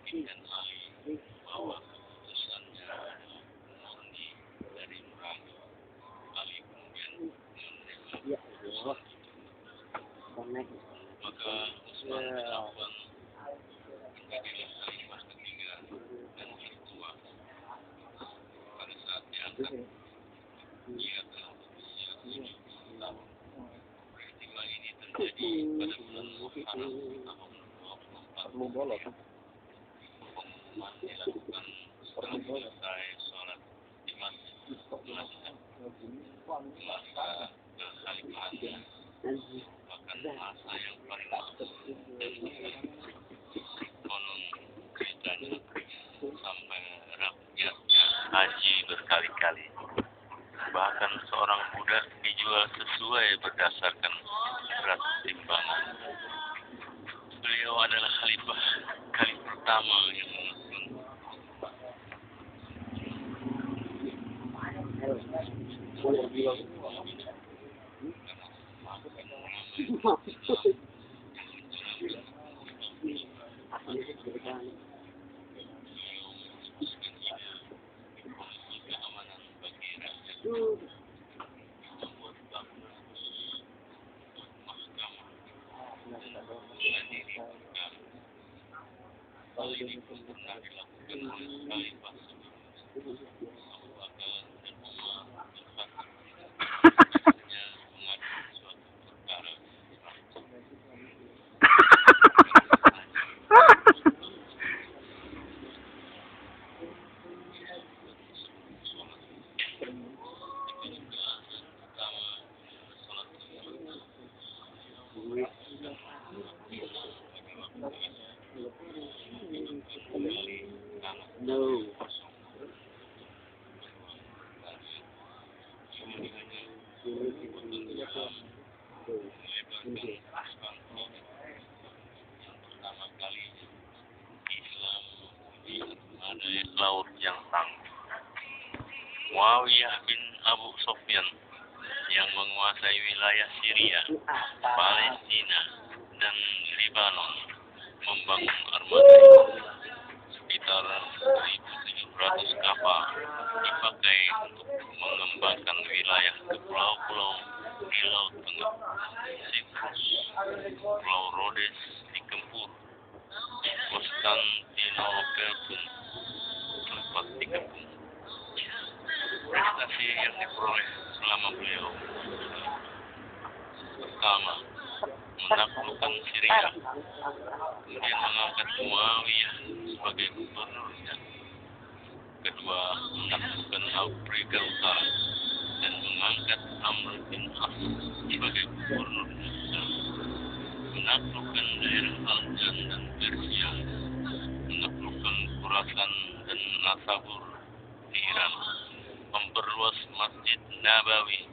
dan Ali bahwa keputusannya murni dari nurani. Ali kemudian menerima keputusan itu. Maka Utsman bin Affan menjadilah khalifah ketiga dan tertua. Pada saat diangkat, ia telah berusia 70 tahun. Peristiwa ini terjadi pada bulan Muharram tahun 24. Pengumuman dilakukan setelah selesai sholat di Masjid Madinah. Masa kekhalifahannya merupakan masa yang paling makmur dan mulia. Konon ceritanya sampai rakyat haji berkali-kali. Bahkan seorang budak dijual sesuai berdasarkan berat timbangan. Beliau adalah khalifah kali pertama yang menentukan. Keamanan bagi rakyat. Membuat bangunan khusus untuk mahkamah hadiri perkara. Hal ini pun pernah dilakukan oleh khalifah sebelumnya, Abu Bakar dan Umar bin Khattab. Hanya mengadili suatu perkara. Pertama kali Islam memuji armada laut yang tangguh. Muawiyah bin Abu Sufyan yang menguasai wilayah Syria, Palestina, dan Lebanon membangun armada itu. Sekitar 1.700 kapal dipakai untuk mengembangkan wilayah ke pulau-pulau di Laut Tengah, Siprus, Pulau Rhodes di Kempur, Konstantinopel pun sempat dikepung. Prestasi yang diperoleh selama beliau: pertama, menaklukkan Syria, kemudian mengangkat Muawiyah sebagai gubernurnya. Kedua, menaklukkan Afrika Utara dan mengangkat Amr bin As sebagai gubernurnya. Menaklukkan daerah Aljan dan Persia, menaklukkan Khurasan dan Nasabur di Iran, memperluas Masjid Nabawi,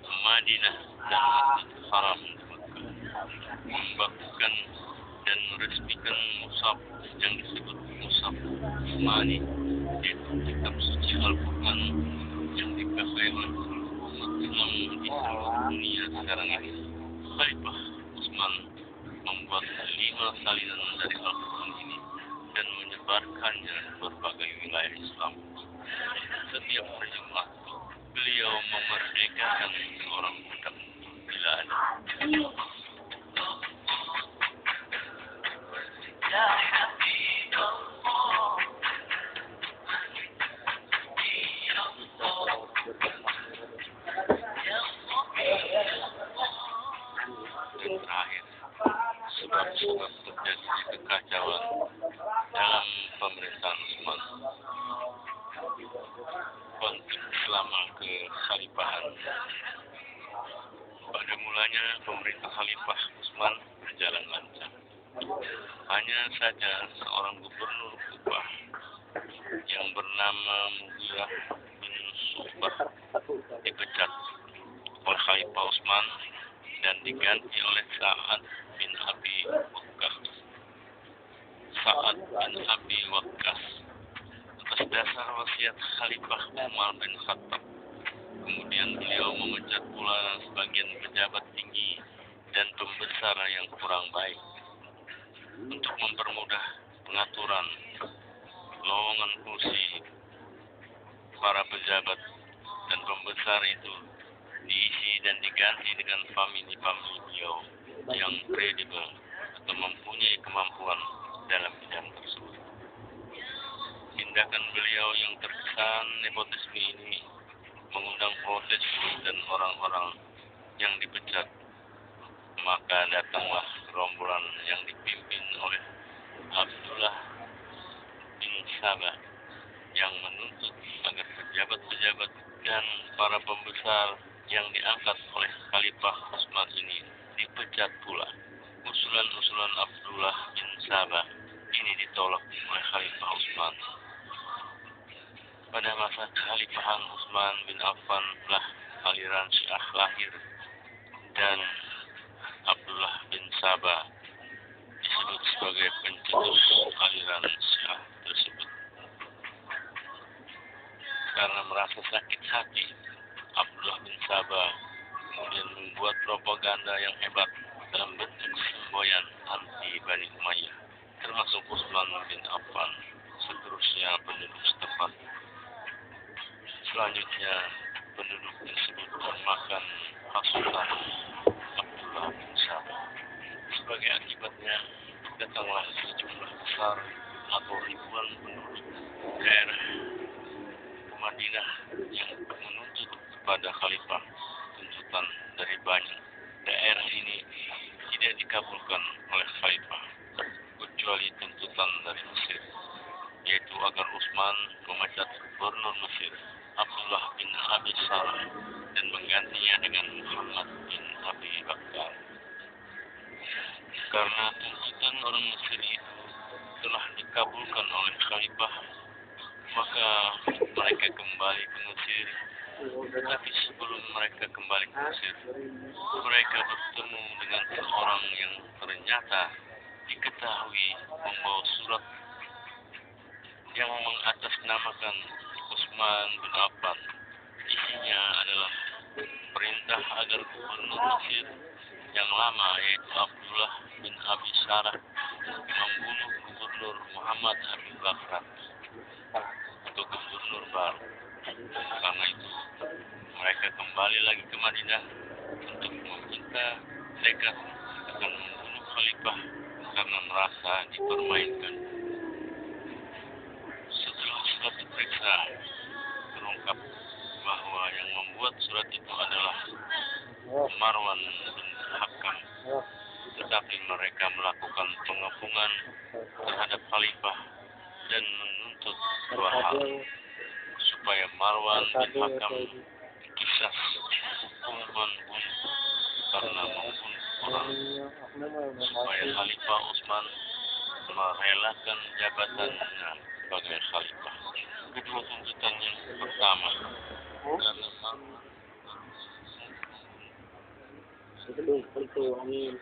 Madinah, dan Masjid Haram di Mekah, membakukan dan meresmikan mushaf yang disebut mushaf Utsmani, yaitu kitab suci Al-Quran yang dipakai oleh seluruh umat Islam di seluruh dunia sekarang ini. Khalifah Utsman membuat 5 salinan dari Al-Quran ini dan menyebarkannya di berbagai wilayah Islam. Setiap hari Jumat, beliau memerdekakan seorang budak bila ada. Dan terakhir, sebab-sebab terjadinya kekacauan dalam pemerintahan Utsman. Konflik selama kekhalifahan. Pada mulanya pemerintah Khalifah Utsman berjalan lancar. Hanya saja seorang gubernur Kubah yang bernama Mughirah bin Syu'bah dipecat oleh Khalifah Utsman dan diganti oleh Sa'ad bin Abi Waqqas. Sa'ad bin Abi Waqqas atas dasar wasiat Khalifah Umar bin Khattab. Kemudian beliau memecat pula sebagian pejabat tinggi dan pembesar yang kurang baik. Untuk mempermudah pengaturan lowongan kursi para pejabat dan pembesar itu diisi dan diganti dengan famili-famili beliau yang kredibel atau mempunyai kemampuan dalam bidang tersebut. Tindakan beliau yang terkesan nepotisme ini mengundang protes dan orang-orang yang dipecat. Maka datanglah gerombolan yang dipimpin oleh Abdullah bin Sabah yang menuntut agar pejabat-pejabat dan para pembesar yang diangkat oleh Khalifah Utsman ini dipecat pula. Usulan-usulan Abdullah bin Sabah ini ditolak oleh Khalifah Utsman. Pada masa kekhalifahan Utsman bin Affan lah aliran Syiah lahir dan Abdullah bin Sabah disebut sebagai pencetus aliran Syiah tersebut. Karena merasa sakit hati, Abdullah bin Sabah kemudian membuat propaganda yang hebat dalam bentuk semboyan anti Bani Umayyah, termasuk Utsman bin Affan, seterusnya penduduk setempat. Selanjutnya, penduduk tersebut termakan hasutan Abdullah bin Sabah. Sebagai akibatnya, datanglah sejumlah besar atau ribuan penduduk daerah Madinah yang menuntut kepada Khalifah tuntutan dari banyak daerah ini tidak dikabulkan oleh Khalifah, kecuali tuntutan dari Mesir, yaitu agar Utsman memecat gubernur Mesir Abdullah bin Abi Sarh dan menggantinya dengan Muhammad bin Abi Bakar. Karena tuntutan orang Mesir itu telah dikabulkan oleh Khalifah, maka mereka kembali ke Mesir. Tetapi sebelum mereka kembali ke Mesir, mereka bertemu dengan seorang yang ternyata diketahui membawa surat yang mengatasnamakan Utsman bin Affan. Isinya adalah perintah agar gubernur Mesir yang lama, yaitu Abdullah bin Abi Sarh, membunuh gubernur Muhammad Abi Bakar atau gubernur baru. Karena itu mereka kembali lagi ke Madinah untuk meminta mereka akan membunuh Khalifah karena merasa dipermainkan. Setelah surat diperiksa, terungkap bahwa yang membuat surat itu adalah Marwan bin Hakam, tetapi mereka melakukan pengepungan terhadap Khalifah dan menuntut dua hal: supaya Marwan bin Hakam dikisah hukuman bunuh karena membunuh orang, supaya Khalifah Utsman merelakan jabatannya sebagai Khalifah. Kedua tuntutan yang pertama, karena Marwan itu dong itu angin.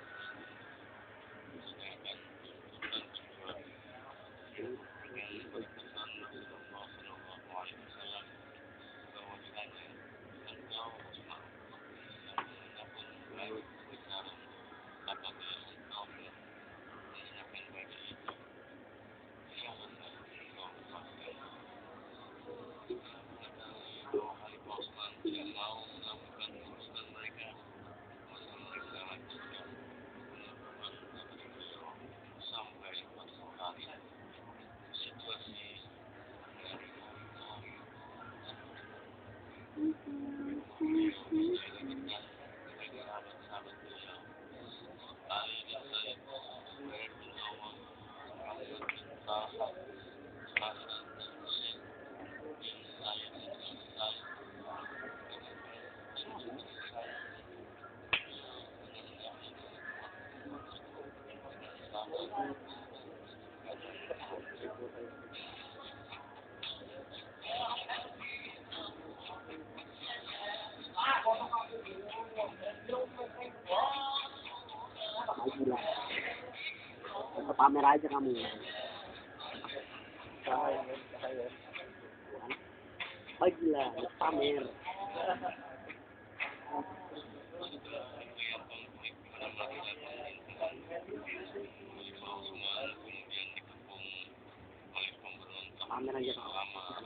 Pamer aja kamu. Bagilah, pamer. pamer aja kamu.